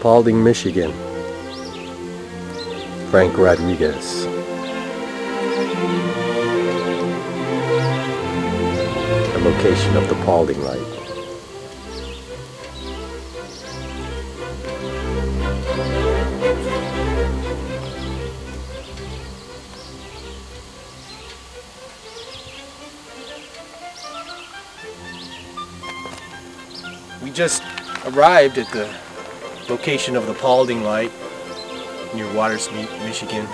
Paulding, Michigan. Frank Rodriguez. The location of the Paulding light. We just arrived at the location of the Paulding light near Watersmeet, Michigan,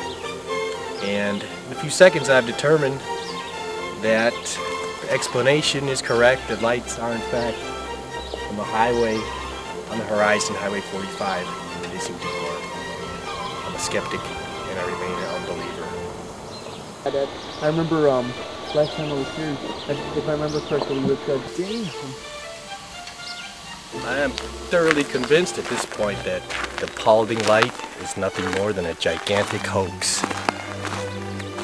and in a few seconds I've determined that the explanation is correct. The lights are in fact from a highway on the horizon, Highway 45. They seem to ignore. I'm a skeptic and I remain an unbeliever. I remember last time I was here, if I remember correctly, we said, damn. I am thoroughly convinced at this point that the Paulding light is nothing more than a gigantic hoax.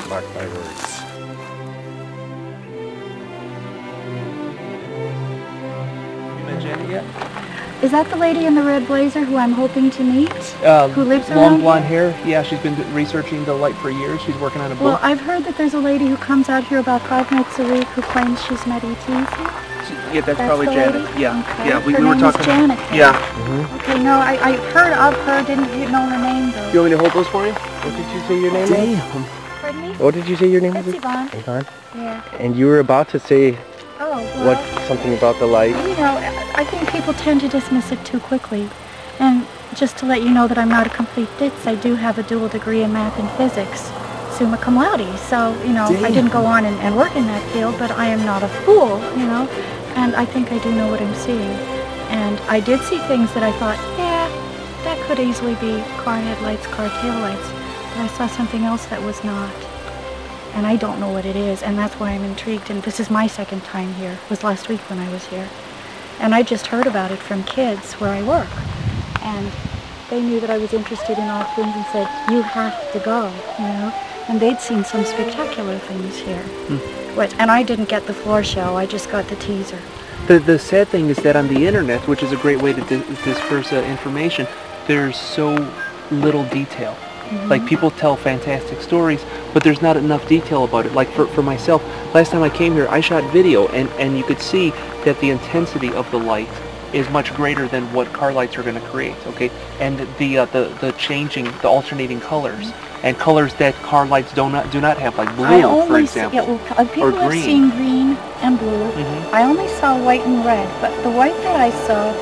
Mark my words. You met Janet yet? Is that the lady in the red blazer who I'm hoping to meet? Who lives around long blonde here? hair. Yeah, she's been researching the light for years. She's working on a book. Well, I've heard that there's a lady who comes out here about 5 nights a week who claims she's met ETs here. Yeah, that's probably the Janet. lady? Yeah, Okay. yeah. We Her were name talking. is Janet. Yeah. Okay, no, I heard of her. Didn't know her name though. You want me to hold those for you? What did you say your name was? Pardon me? What did you say your name was? It's Yvonne. Yvonne? Yeah. And you were about to say Oh, well, something about the light? you know, I think people tend to dismiss it too quickly. And just to let you know that I'm not a complete ditz, I do have a dual degree in math and physics, summa cum laude. So, you know, I didn't go on and work in that field, but I am not a fool, you know. And I think I do know what I'm seeing. And I did see things that I thought, yeah, that could easily be car headlights, car taillights. But I saw something else that was not. And I don't know what it is, and that's why I'm intrigued. And this is my second time here. It was last week when I was here. And I just heard about it from kids where I work. And they knew that I was interested in all things and said, you have to go, you know. And they'd seen some spectacular things here. And I didn't get the floor show, I just got the teaser. The sad thing is that on the internet, which is a great way to disperse information, there's so little detail. Like, people tell fantastic stories, but there's not enough detail about it. Like, for myself, last time I came here, I shot video, and you could see that the intensity of the light is much greater than what car lights are going to create, okay? And the changing, the alternating colors, and colors that car lights do not have, like blue, for example, People have seen green and blue. I only saw white and red, but the white that I saw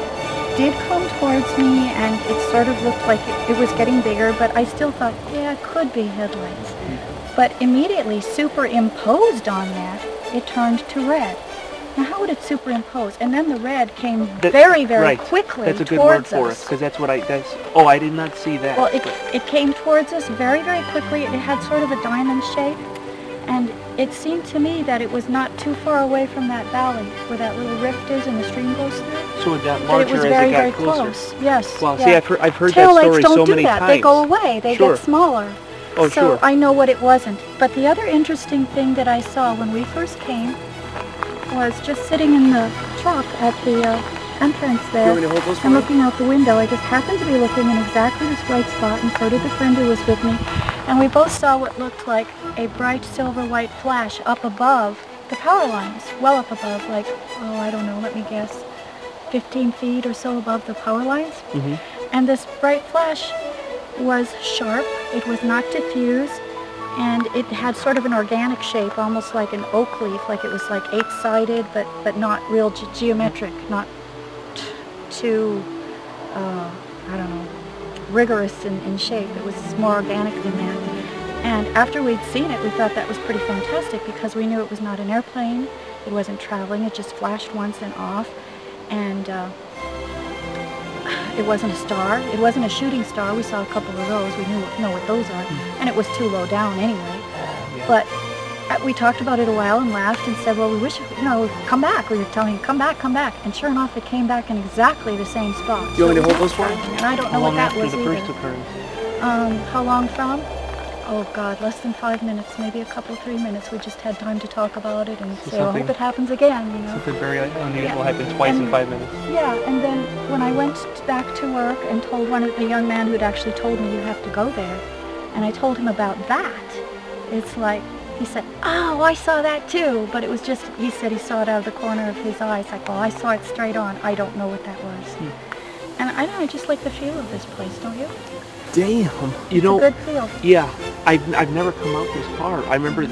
did come towards me, and it sort of looked like it was getting bigger, but I still thought, yeah, it could be headlights. But immediately, superimposed on that, it turned to red. Now, how would it superimpose? And then the red came very, very quickly towards us. That's a good word for it, because that's what I did not see that. Well, it came towards us very, very quickly. It had sort of a diamond shape, and it seemed to me that it was not too far away from that valley where that little rift is and the stream goes through. So it got larger as it very, got very closer. Close. Yes. Well, yeah. see, I've heard that story so many times. They go away. They get smaller. Oh, so sure. I know what it wasn't. But the other interesting thing that I saw when we first came was just sitting in the truck at the entrance there. You want me to hold those for and you? looking out the window. I just happened to be looking in exactly this bright spot, and so did the friend who was with me. And we both saw what looked like a bright silver-white flash up above the power lines, well up above, like, oh, I don't know, let me guess, 15 feet or so above the power lines. And this bright flash was sharp, it was not diffuse, and it had sort of an organic shape, almost like an oak leaf, like it was like 8-sided, but not real geometric, not too, I don't know, rigorous in shape. It was more organic than that. And after we'd seen it, we thought that was pretty fantastic because we knew it was not an airplane, it wasn't traveling, it just flashed once and off, and it wasn't a star, it wasn't a shooting star. We saw a couple of those, we know what those are, and it was too low down anyway. But we talked about it a while and laughed and said, well, we wish, you know, come back. We were telling him, come back. And sure enough, it came back in exactly the same spot. You want me to hold those for you? And I don't know what that was either. How long after the first occurrence? How long from? Oh God, less than 5 minutes, maybe a couple, 3 minutes. We just had time to talk about it and So say, I hope it happens again, you know. Something very unusual happened twice in 5 minutes. Yeah, and then when I went back to work and told the young man who'd actually told me you have to go there, and I told him about that, it's like, he said, oh, I saw that too, but it was just, he said he saw it out of the corner of his eye. It's like, well, I saw it straight on. I don't know what that was. And I don't know, I just like the feel of this place, don't you? Damn. You It's know, a good feel. yeah, I've never come out this far. I remember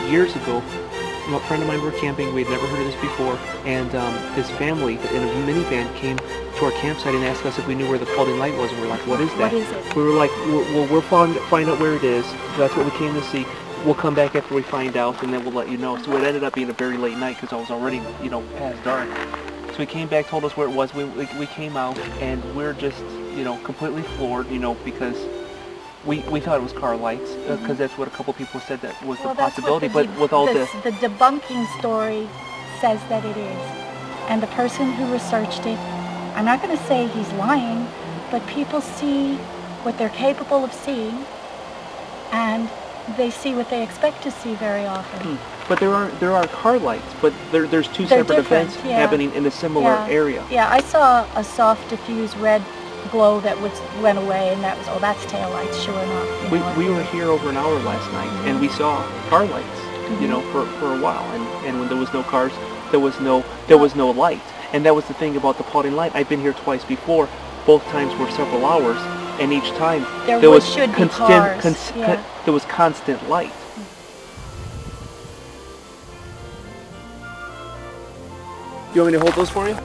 years ago, a friend of mine were camping. We'd never heard of this before, and his family in a minivan came to our campsite and asked us if we knew where the Paulding Light was. And we're like, what is that? What is it? We were like, we'll find out where it is. That's what we came to see. We'll come back after we find out, and then we'll let you know. So it ended up being a very late night because I was already, past dark. So we came back, told us where it was. We came out, and we're just, completely floored, because we thought it was car lights, because that's what a couple people said that was the possibility. But with all the debunking story says that it is, and the person who researched it, I'm not going to say he's lying, but people see what they're capable of seeing, and they see what they expect to see very often. But there are car lights, but there's two separate events happening in a similar area. Yeah, I saw a soft diffuse red glow that went away, and that was, that's taillights, sure enough. We were here over an hour last night, and we saw car lights, for a while, and when there was no cars, there was no light. And that was the thing about the Paulding Light. I've been here twice before. Both times were several hours, and each time there was constant light. You want me to hold those for you?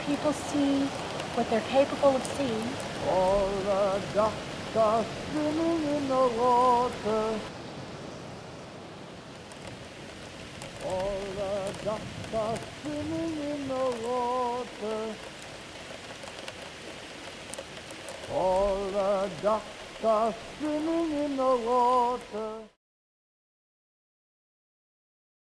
People see what they're capable of seeing. All the ducks are swimming in the water. ducks are swimming in the water. All the ducks are swimming in the water.